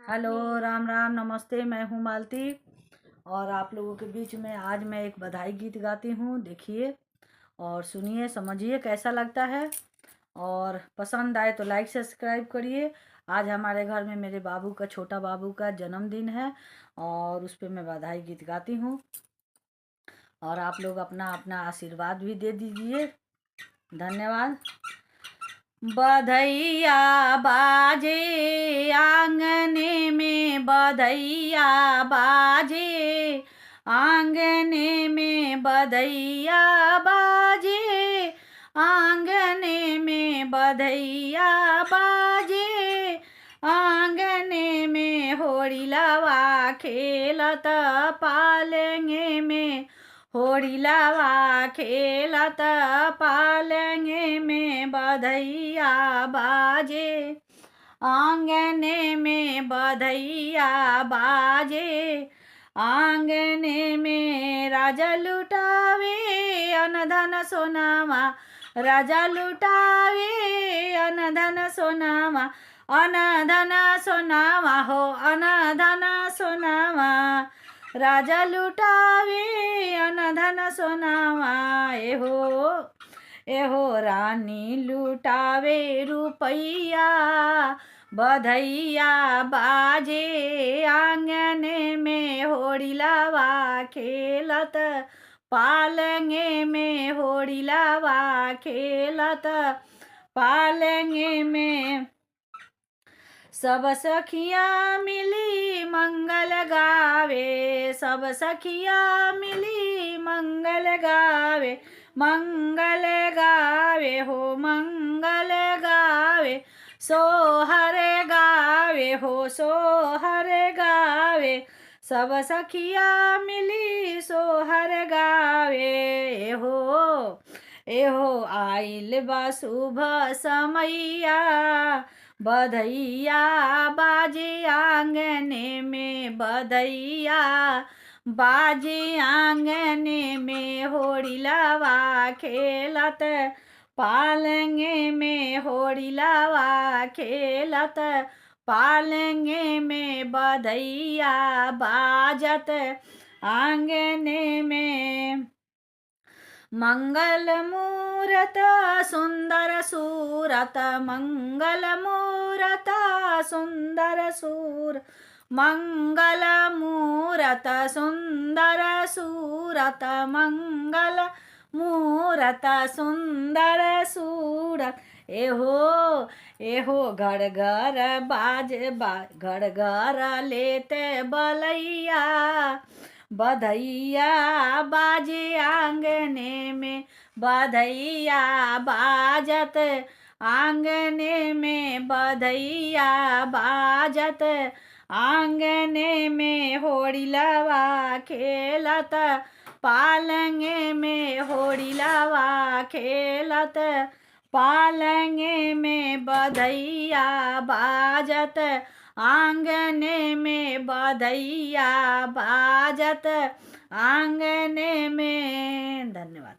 Hello, Ram Ram, नमस्ते। मैं हूँ मालती और आप लोगों के बीच में आज मैं एक बधाई गीत गाती हूँ। देखिए और सुनिए, समझिए कैसा लगता है। और पसंद आए तो लाइक सब्सक्राइब करिए। आज हमारे घर में मेरे बाबू का, छोटा बाबू का जन्मदिन है और उस पर मैं बधाई गीत गाती हूँ। और आप लोग अपना अपना आशीर्वाद भी दे दीजिए। धन्यवाद। बधैया बाजे आंगने में, बधैया बाजे आंगने में, बधैया बाजे आंगने में, बधैया बाजे आंगने में, होड़ी लवा खेलत पालेंगे में, होड़ी लवा खेलत पालेंगे में, बधैया बाजे आंगने में, बधैया बाजे आंगने में। राजा लुटावे अनधन सोनामा, राजा लुटावे अनधन सोनामा, अनधन सोनामा हो, अनधन सोनामा। राजा लुटावे अनधन सोनामा, एहो रानी लुटावे रुपैया, बधैया बाजे आंगने में, होड़ी लवा खेलत पालेंगे में, होड़ी लवा खेलत पालेंगे में। सब सखियाँ मिली मंगल गावे, सब सखियाँ मिली मंगल गावे, मंगल गावे हो, मंगल गावे, सोहर गावे हो, सोहर गावे। सब सखियाँ मिली सोहर गावे। एहो आइल बा शुभ समैया, बधैया बाजे आंगने में, बधैया बाजे आंगने में, होड़ी लवा खेलत पालेंगे में, होड़ी लवा खेलत पालेंगे में, बधैया बाजत आंगने में। मंगल मूरत सुंदर सूरत, मंगल मूरत सुंदर सूर, मंगल मूरत सुंदर सूरत, मंगल मूरत सुंदर सूरत। एहो घर घर बाज घर घर लेते बलैया, बधैया बाजे आंगने में, बधैया बाजत आंगने में, बधैया बाजत आंगने में, होड़ी लवा खेलत पालेंगे में, होड़ी लवा खेलत पालेंगे में, बधैया बाजत आंगने में, बधैया बाजत आंगने में। धन्यवाद।